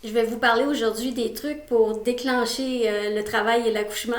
Je vais vous parler aujourd'hui des trucs pour déclencher le travail et l'accouchement.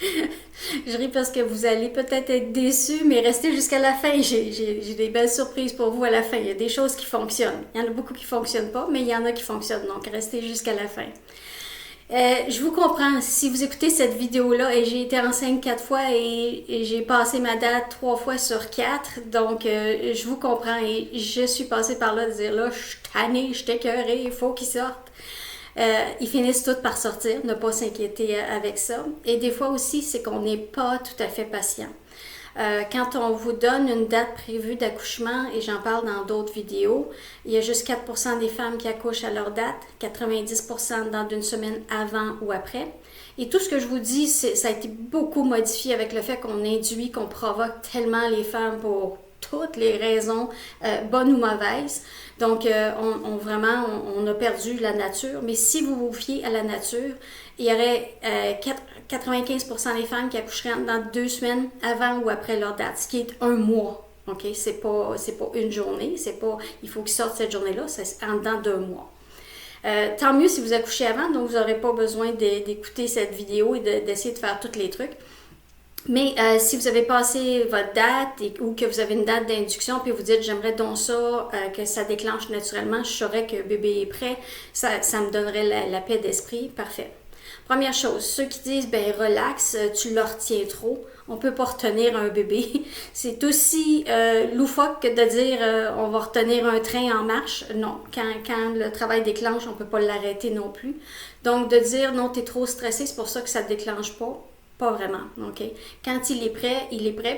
Je ris parce que vous allez peut-être être déçus, mais restez jusqu'à la fin. J'ai des belles surprises pour vous à la fin. Il y a des choses qui fonctionnent. Il y en a beaucoup qui ne fonctionnent pas, mais il y en a qui fonctionnent. Donc, restez jusqu'à la fin. Je vous comprends. Si vous écoutez cette vidéo-là, et j'ai été enceinte 4 fois et j'ai passé ma date 3 fois sur 4, donc je vous comprends et je suis passée par là de dire là, je suis tannée, je suis écœurée, il faut qu'ils sortent. Ils finissent tous par sortir, ne pas s'inquiéter avec ça. Et des fois aussi, c'est qu'on n'est pas tout à fait patient. Quand on vous donne une date prévue d'accouchement, et j'en parle dans d'autres vidéos, il y a juste 4% des femmes qui accouchent à leur date, 90% dans une semaine avant ou après. Et tout ce que je vous dis, ça a été beaucoup modifié avec le fait qu'on induit, qu'on provoque tellement les femmes pour toutes les raisons, bonnes ou mauvaises. Donc, on a perdu la nature. Mais si vous vous fiez à la nature, il y aurait 95% des femmes qui accoucheraient dans 2 semaines avant ou après leur date, ce qui est un mois. OK? C'est pas une journée. Il faut qu'ils sortent cette journée-là. C'est en dedans d'1 mois. Tant mieux si vous accouchez avant, donc vous n'aurez pas besoin d'écouter cette vidéo et d'essayer de faire tous les trucs. Mais si vous avez passé votre date ou que vous avez une date d'induction puis vous dites j'aimerais donc ça, que ça déclenche naturellement, je saurais que bébé est prêt, ça me donnerait la paix d'esprit, parfait. Première chose, ceux qui disent ben relax, tu le retiens trop, on peut pas retenir un bébé. C'est aussi loufoque que de dire on va retenir un train en marche. Non, quand le travail déclenche, on peut pas l'arrêter non plus. Donc de dire non, t'es trop stressé, c'est pour ça que ça déclenche pas. Pas vraiment, OK? Quand il est prêt,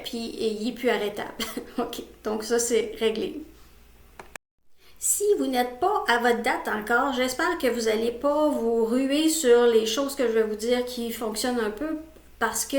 puis il est plus arrêtable. OK? Donc ça, c'est réglé. Si vous n'êtes pas à votre date encore, j'espère que vous n'allez pas vous ruer sur les choses que je vais vous dire qui fonctionnent un peu parce que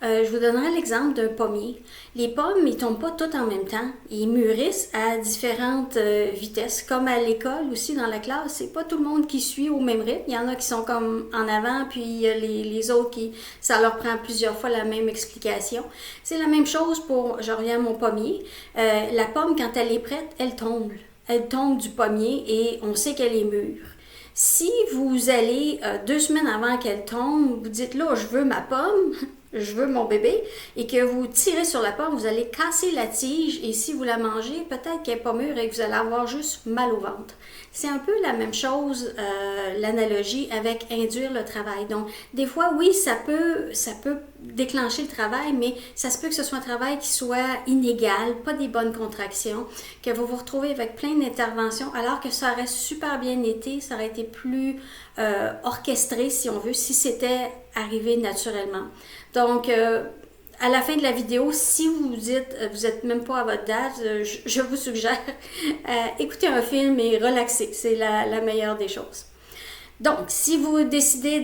je vous donnerai l'exemple d'un pommier. Les pommes, ils tombent pas toutes en même temps. Ils mûrissent à différentes vitesses. Comme à l'école aussi, dans la classe, c'est pas tout le monde qui suit au même rythme. Il y en a qui sont comme en avant, puis il y a les autres qui, ça leur prend plusieurs fois la même explication. C'est la même chose pour, je reviens à mon pommier. La pomme, quand elle est prête, elle tombe. Elle tombe du pommier et on sait qu'elle est mûre. Si vous allez 2 semaines avant qu'elle tombe, vous dites là, je veux ma pomme, je veux mon bébé, et que vous tirez sur la pomme, vous allez casser la tige, et si vous la mangez, peut-être qu'elle n'est pas mûre et que vous allez avoir juste mal au ventre. C'est un peu la même chose, l'analogie avec induire le travail. Donc, des fois, oui, ça peut déclencher le travail, mais ça se peut que ce soit un travail qui soit inégal, pas des bonnes contractions, que vous vous retrouvez avec plein d'interventions, alors que ça aurait super bien été, ça aurait été plus orchestré, si on veut, si c'était arrivé naturellement. Donc, à la fin de la vidéo, si vous dites vous n'êtes même pas à votre date, je vous suggère écouter un film et relaxer. C'est la meilleure des choses. Donc, si vous décidez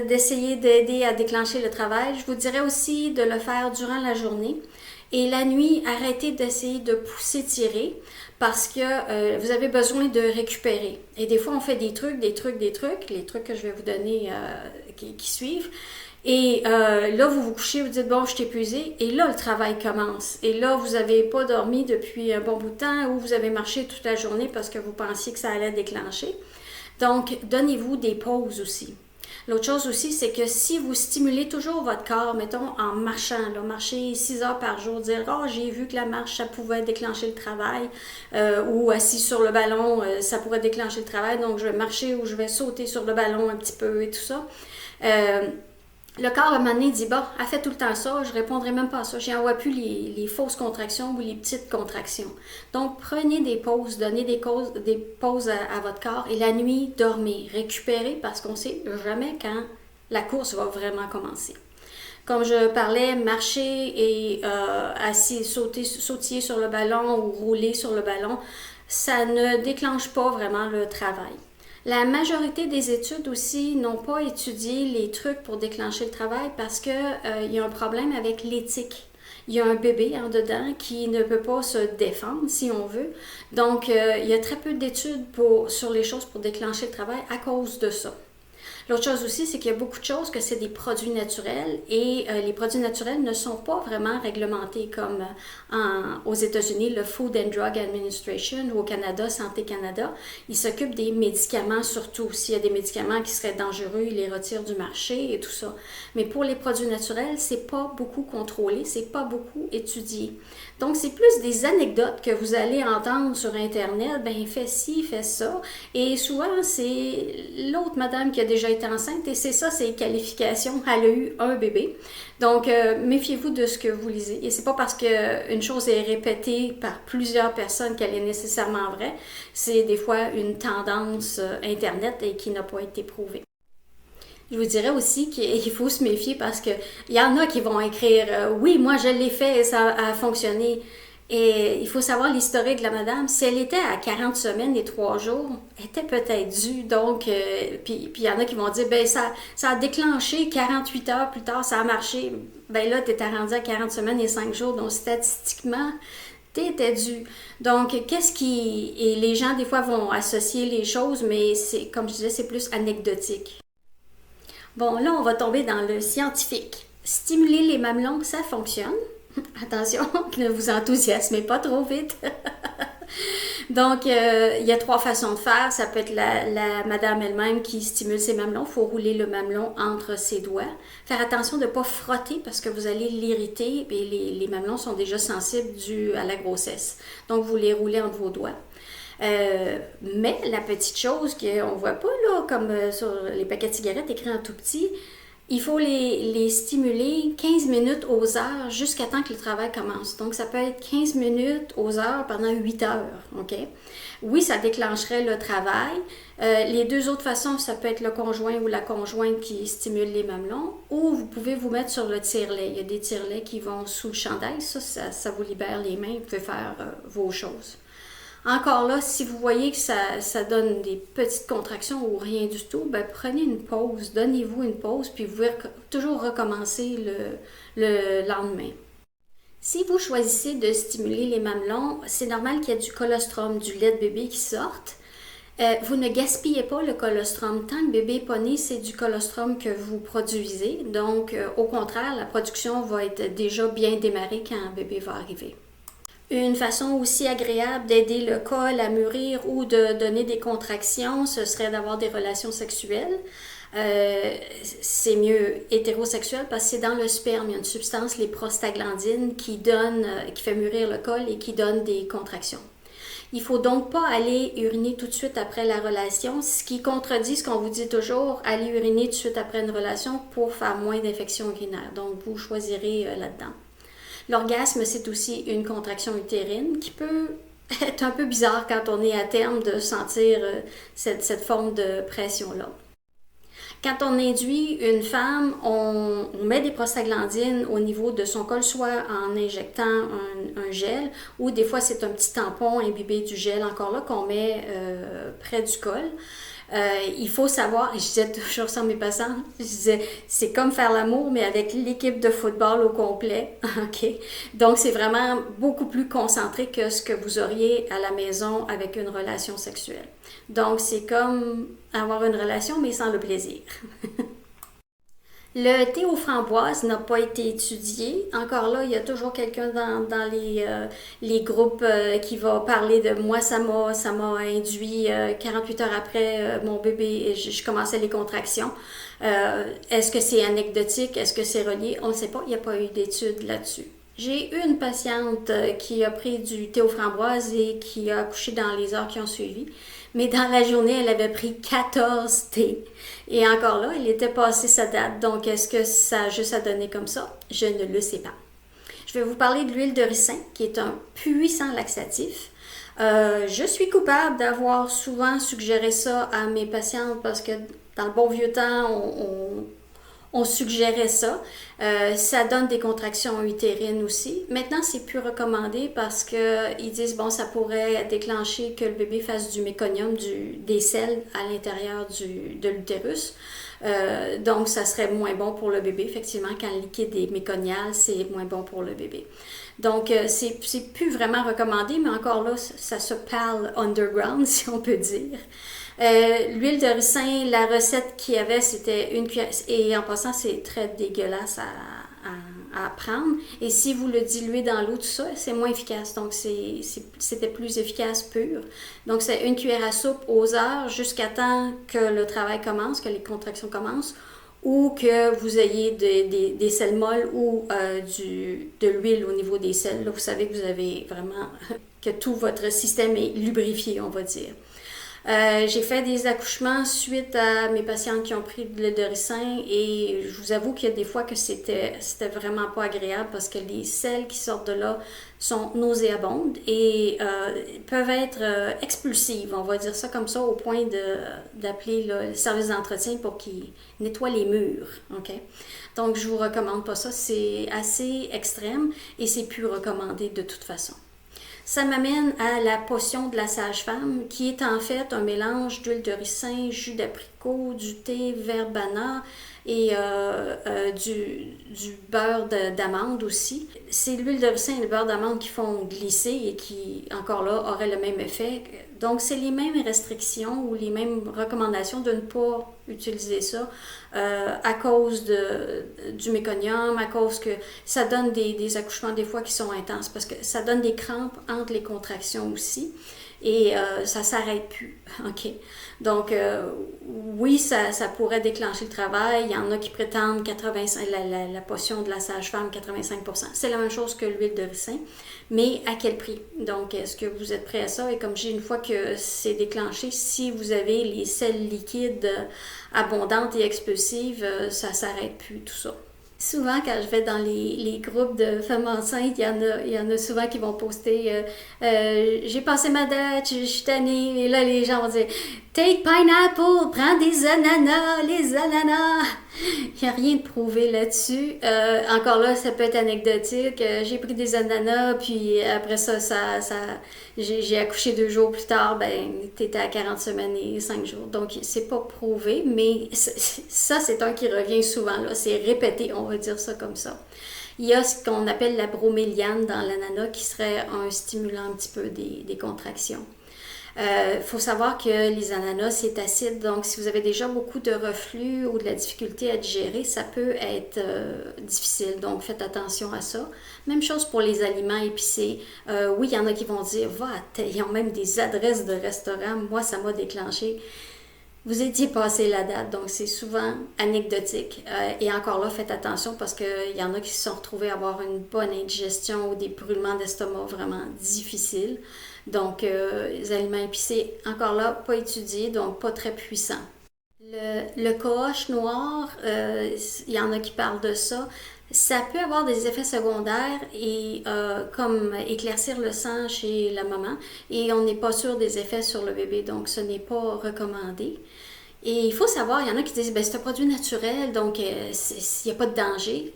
d'essayer d'aider à déclencher le travail, je vous dirais aussi de le faire durant la journée. Et la nuit, arrêtez d'essayer de pousser, tirer, parce que vous avez besoin de récupérer. Et des fois, on fait des trucs, les trucs que je vais vous donner qui suivent. Et là, vous vous couchez, vous dites, bon, je suis épuisée. Et là, le travail commence. Et là, vous n'avez pas dormi depuis un bon bout de temps ou vous avez marché toute la journée parce que vous pensiez que ça allait déclencher. Donc, donnez-vous des pauses aussi. L'autre chose aussi, c'est que si vous stimulez toujours votre corps, mettons en marchant, là, marcher 6 heures par jour, dire « Oh, j'ai vu que la marche, ça pouvait déclencher le travail ou assis sur le ballon, ça pourrait déclencher le travail, donc je vais marcher ou je vais sauter sur le ballon un petit peu et tout ça. Le corps, à un moment donné, dit, bon, elle fait tout le temps ça, je répondrai même pas à ça. J'envoie plus les fausses contractions ou les petites contractions. Donc, prenez des pauses, donnez des pauses à votre corps et la nuit, dormez, récupérez parce qu'on sait jamais quand la course va vraiment commencer. Comme je parlais, marcher et assis, sautiller sur le ballon ou rouler sur le ballon, ça ne déclenche pas vraiment le travail. La majorité des études aussi n'ont pas étudié les trucs pour déclencher le travail parce que il y a un problème avec l'éthique. Il y a un bébé en dedans qui ne peut pas se défendre, si on veut. Donc, il y a très peu d'études sur les choses pour déclencher le travail à cause de ça. L'autre chose aussi, c'est qu'il y a beaucoup de choses que c'est des produits naturels et les produits naturels ne sont pas vraiment réglementés comme aux États-Unis, le Food and Drug Administration ou au Canada, Santé Canada. Ils s'occupent des médicaments surtout. S'il y a des médicaments qui seraient dangereux, ils les retirent du marché et tout ça. Mais pour les produits naturels, c'est pas beaucoup contrôlé, c'est pas beaucoup étudié. Donc, c'est plus des anecdotes que vous allez entendre sur Internet. Ben, fais ci, fais ça. Et souvent, c'est l'autre madame qui a déjà été enceinte et c'est ça, ses qualifications. Elle a eu un bébé. Donc, méfiez-vous de ce que vous lisez. Et c'est pas parce qu'une chose est répétée par plusieurs personnes qu'elle est nécessairement vraie. C'est des fois une tendance Internet et qui n'a pas été prouvée. Je vous dirais aussi qu'il faut se méfier parce qu'il y en a qui vont écrire oui, moi je l'ai fait et ça a fonctionné. Et il faut savoir l'historique de la madame. Si elle était à 40 semaines et 3 jours, elle était peut-être due. Donc, puis il y en a qui vont dire ben ça a déclenché 48 heures plus tard, ça a marché. Ben là, tu étais rendu à 40 semaines et 5 jours. Donc, statistiquement, t'étais dû. Donc, et les gens, des fois, vont associer les choses, mais c'est, comme je disais, c'est plus anecdotique. Bon, là, on va tomber dans le scientifique. Stimuler les mamelons, ça fonctionne. Attention, ne vous enthousiasmez pas trop vite. Donc, il y a 3 façons de faire. Ça peut être la madame elle-même qui stimule ses mamelons. Il faut rouler le mamelon entre ses doigts. Faire attention de ne pas frotter parce que vous allez l'irriter. Et les mamelons sont déjà sensibles dû à la grossesse. Donc, vous les roulez entre vos doigts. Mais la petite chose qu'on ne voit pas là, comme sur les paquets de cigarettes écrits en tout petit, il faut les stimuler 15 minutes aux heures jusqu'à temps que le travail commence. Donc, ça peut être 15 minutes aux heures pendant 8 heures. OK? Oui, ça déclencherait le travail. Les 2 autres façons, ça peut être le conjoint ou la conjointe qui stimule les mamelons, ou vous pouvez vous mettre sur le tire-lait. Il y a des tire-laits qui vont sous le chandail. Ça vous libère les mains. Vous pouvez faire vos choses. Encore là, si vous voyez que ça donne des petites contractions ou rien du tout, ben prenez une pause, donnez-vous une pause, puis vous pouvez toujours recommencer le lendemain. Si vous choisissez de stimuler les mamelons, c'est normal qu'il y ait du colostrum, du lait de bébé qui sorte. Vous ne gaspillez pas le colostrum. Tant que le bébé n'est pas né, c'est du colostrum que vous produisez. Donc, au contraire, la production va être déjà bien démarrée quand un bébé va arriver. Une façon aussi agréable d'aider le col à mûrir ou de donner des contractions, ce serait d'avoir des relations sexuelles. C'est mieux hétérosexuel parce que c'est dans le sperme. Il y a une substance, les prostaglandines, qui fait mûrir le col et qui donne des contractions. Il ne faut donc pas aller uriner tout de suite après la relation, ce qui contredit ce qu'on vous dit toujours, aller uriner tout de suite après une relation pour faire moins d'infections urinaires. Donc, vous choisirez là-dedans. L'orgasme, c'est aussi une contraction utérine qui peut être un peu bizarre quand on est à terme de sentir cette forme de pression-là. Quand on induit une femme, on met des prostaglandines au niveau de son col, soit en injectant un gel, ou des fois c'est un petit tampon imbibé du gel encore là qu'on met près du col. Il faut savoir, et je disais toujours ça à mes patients, je disais, c'est comme faire l'amour, mais avec l'équipe de football au complet. OK? Donc, c'est vraiment beaucoup plus concentré que ce que vous auriez à la maison avec une relation sexuelle. Donc, c'est comme avoir une relation, mais sans le plaisir. Le thé aux framboises n'a pas été étudié. Encore là, il y a toujours quelqu'un dans les groupes qui va parler de moi, ça m'a induit 48 heures après mon bébé et je commençais les contractions. Est-ce que c'est anecdotique? Est-ce que c'est relié? On ne sait pas, il n'y a pas eu d'études là-dessus. J'ai eu une patiente qui a pris du thé aux framboises et qui a accouché dans les heures qui ont suivi. Mais dans la journée, elle avait pris 14 thés. Et encore là, elle était passée sa date. Donc, est-ce que ça a juste à donner comme ça? Je ne le sais pas. Je vais vous parler de l'huile de ricin, qui est un puissant laxatif. Je suis coupable d'avoir souvent suggéré ça à mes patientes parce que dans le bon vieux temps, on suggérait ça. Ça donne des contractions utérines aussi. Maintenant, c'est plus recommandé parce qu'ils disent, bon, ça pourrait déclencher que le bébé fasse du méconium, des selles à l'intérieur de l'utérus. Donc, ça serait moins bon pour le bébé. Effectivement, quand le liquide est méconial, c'est moins bon pour le bébé. Donc, c'est plus vraiment recommandé, mais encore là, ça se parle underground, si on peut dire. L'huile de ricin, la recette qu'il y avait, c'était une cuillère. Et en passant, c'est très dégueulasse à prendre. Et si vous le diluez dans l'eau, tout ça, c'est moins efficace. Donc, c'était plus efficace pur. Donc, c'est une cuillère à soupe aux heures jusqu'à temps que le travail commence, que les contractions commencent, ou que vous ayez des selles molles ou de l'huile au niveau des selles. Là, vous savez que vous avez vraiment que tout votre système est lubrifié, on va dire. J'ai fait des accouchements suite à mes patientes qui ont pris de l'huile de ricin et je vous avoue qu'il y a des fois que c'était vraiment pas agréable parce que les selles qui sortent de là sont nauséabondes et peuvent être expulsives, on va dire ça comme ça, au point d'appeler le service d'entretien pour qu'ils nettoient les murs. Okay? Donc je vous recommande pas ça, c'est assez extrême et c'est plus recommandé de toute façon. Ça m'amène à la potion de la sage-femme, qui est en fait un mélange d'huile de ricin, jus d'abricot, du thé, verbena et du beurre d'amande aussi. C'est l'huile de ricin et le beurre d'amande qui font glisser et qui, encore là, auraient le même effet. Donc, c'est les mêmes restrictions ou les mêmes recommandations de ne pas utiliser ça à cause du méconium, à cause que ça donne des accouchements des fois qui sont intenses parce que ça donne des crampes entre les contractions aussi et ça s'arrête plus. OK? Donc, oui, ça pourrait déclencher le travail. Il y en a qui prétendent 85, la potion de la sage-femme, 85%. C'est la même chose que l'huile de ricin, mais à quel prix? Donc, est-ce que vous êtes prêt à ça? Et comme j'ai une fois que c'est déclenché, si vous avez les selles liquides abondantes et expulsives, ça s'arrête plus, tout ça. Souvent, quand je vais dans les groupes de femmes enceintes, il y en a souvent qui vont poster j'ai passé ma date, je suis tannée. Et là, les gens vont dire take pineapple, prends des ananas, les ananas. Il n'y a rien de prouvé là-dessus. Encore là, ça peut être anecdotique. J'ai pris des ananas, puis après ça, j'ai accouché 2 jours plus tard, ben, t'étais à 40 semaines et 5 jours. Donc, c'est pas prouvé, mais ça, c'est un qui revient souvent, là. C'est répété, on va dire ça comme ça. Il y a ce qu'on appelle la broméliane dans l'ananas qui serait un stimulant un petit peu des contractions. Faut savoir que les ananas, c'est acide, donc si vous avez déjà beaucoup de reflux ou de la difficulté à digérer, ça peut être difficile, donc faites attention à ça. Même chose pour les aliments épicés. Oui, il y en a qui vont dire, ils ont même des adresses de restaurants, moi ça m'a déclenché. Vous étiez passé la date, donc c'est souvent anecdotique. Et encore là, faites attention parce qu'il y en a qui se sont retrouvés à avoir une bonne indigestion ou des brûlements d'estomac vraiment difficiles. Donc, les aliments épicés, encore là, pas étudiés, donc pas très puissants. Le cohosh noir, il y en a qui parlent de ça. Ça peut avoir des effets secondaires et comme éclaircir le sang chez la maman et on n'est pas sûr des effets sur le bébé, donc ce n'est pas recommandé. Et il faut savoir, il y en a qui disent c'est un produit naturel, donc il n'y a pas de danger.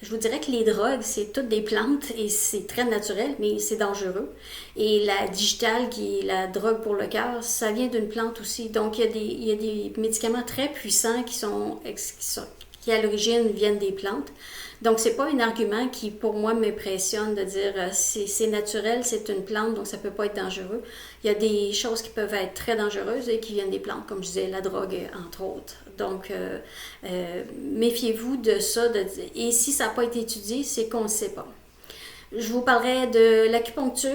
Je vous dirais que les drogues, c'est toutes des plantes et c'est très naturel, mais c'est dangereux. Et la digitale, qui est la drogue pour le cœur, ça vient d'une plante aussi. Donc il y a des médicaments très puissants qui à l'origine viennent des plantes. Donc, c'est pas un argument qui, pour moi, m'impressionne de dire c'est naturel, c'est une plante, donc ça peut pas être dangereux. Il y a des choses qui peuvent être très dangereuses et qui viennent des plantes, comme je disais, la drogue, entre autres. Donc, méfiez-vous de ça. Et si ça n'a pas été étudié, c'est qu'on ne le sait pas. Je vous parlerai de l'acupuncture.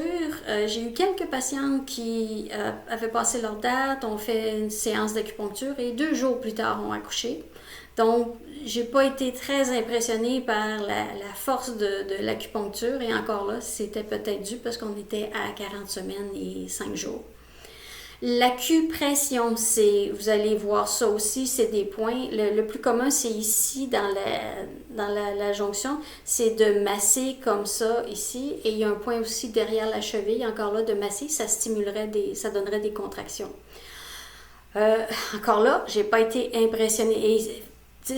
J'ai eu quelques patientes qui avaient passé leur date, ont fait une séance d'acupuncture et 2 jours plus tard ont accouché. Donc, j'ai pas été très impressionnée par la force de l'acupuncture et encore là, c'était peut-être dû parce qu'on était à 40 semaines et 5 jours. L'acupression, vous allez voir ça aussi, c'est des points. Le plus commun, c'est ici, dans la jonction, c'est de masser comme ça, ici. Et il y a un point aussi derrière la cheville, encore là, de masser, ça ça donnerait des contractions. Encore là, j'ai pas été impressionnée. Et,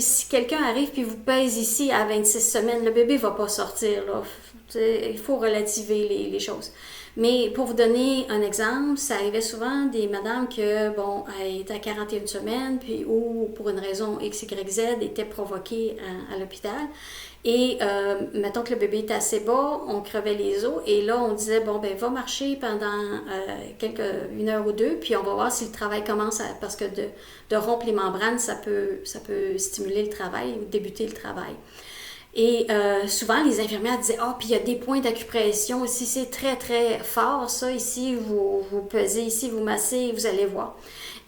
si quelqu'un arrive puis vous pèse ici à 26 semaines, le bébé va pas sortir, là. Il faut relativer les choses. Mais pour vous donner un exemple, ça arrivait souvent des madames que, bon, elles étaient à 41 semaines, puis ou pour une raison X, Y, Z, étaient provoquées à l'hôpital. Et mettons que le bébé était assez bas, on crevait les os, et là on disait, bon, ben va marcher pendant une heure ou deux, puis on va voir si le travail commence, parce que de rompre les membranes, ça peut stimuler le travail ou débuter le travail. Et souvent, les infirmières disaient, ah, puis il y a des points d'acupression ici, c'est très, très fort, ça, ici, vous pesez, ici, vous massez, vous allez voir.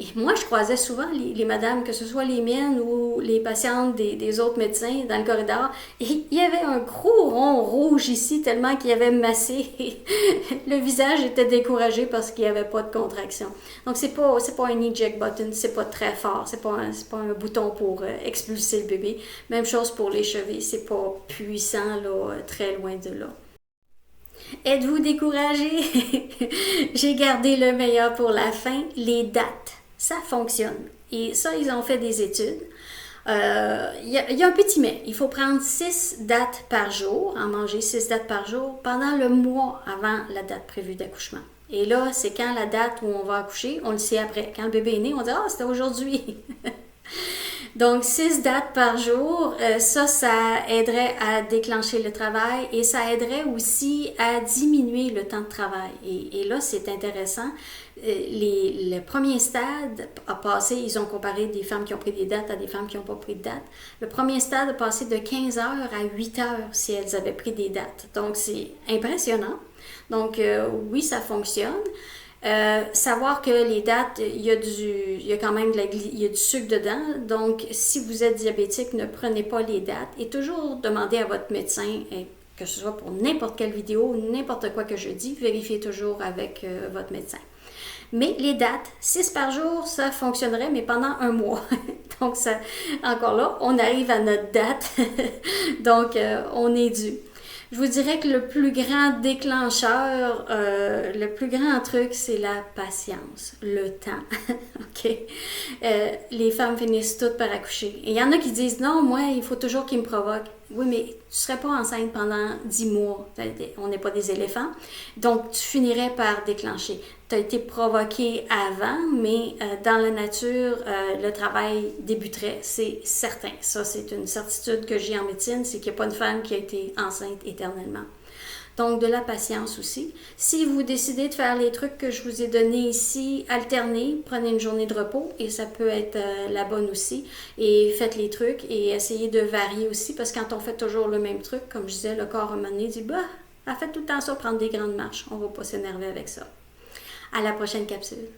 Et moi, je croisais souvent les madames, que ce soit les miennes ou les patientes des autres médecins dans le corridor, et il y avait un gros rond rouge ici, tellement qu'il y avait massé. Le visage était découragé parce qu'il n'y avait pas de contraction. Donc, c'est pas un eject button, c'est pas très fort, c'est pas un bouton pour expulser le bébé. Même chose pour les chevilles, c'est pas puissant, là, très loin de là. Êtes-vous découragé? J'ai gardé le meilleur pour la fin, les dates. Ça fonctionne. Et ça, ils ont fait des études. Il y a un petit mais. Il faut prendre 6 dates par jour, en manger 6 dates par jour, pendant le mois avant la date prévue d'accouchement. Et là, c'est quand la date où on va accoucher, on le sait après. Quand le bébé est né, on dit « Ah, c'était aujourd'hui! » Donc, 6 dates par jour, ça aiderait à déclencher le travail et ça aiderait aussi à diminuer le temps de travail. Et là, c'est intéressant. Le premier stade a passé, ils ont comparé des femmes qui ont pris des dates à des femmes qui n'ont pas pris de date. Le premier stade a passé de 15 heures à 8 heures si elles avaient pris des dates. Donc, c'est impressionnant. Donc, oui, ça fonctionne. Savoir que les dates, il y a quand même il y a du sucre dedans. Donc, si vous êtes diabétique, ne prenez pas les dates et toujours demandez à votre médecin, que ce soit pour n'importe quelle vidéo, n'importe quoi que je dis, vérifiez toujours avec votre médecin. Mais les dates, 6 par jour, ça fonctionnerait, mais pendant un mois. Donc, ça, encore là, on arrive à notre date. Donc, on est dû. Je vous dirais que le plus grand déclencheur, le plus grand truc, c'est la patience, le temps. OK? Les femmes finissent toutes par accoucher. Et il y en a qui disent, non, moi, il faut toujours qu'ils me provoquent. Oui, mais tu ne serais pas enceinte pendant 10 mois. On n'est pas des éléphants. Donc, tu finirais par déclencher. Tu as été provoqué avant, mais dans la nature, le travail débuterait, c'est certain. Ça, c'est une certitude que j'ai en médecine, c'est qu'il n'y a pas une femme qui a été enceinte éternellement. Donc, de la patience aussi. Si vous décidez de faire les trucs que je vous ai donnés ici, alternez, prenez une journée de repos et ça peut être la bonne aussi. Et faites les trucs et essayez de varier aussi parce que quand on fait toujours le même truc, comme je disais, le corps à un moment donné dit « Bah, faites tout le temps ça, prendre des grandes marches. On ne va pas s'énerver avec ça. » À la prochaine capsule.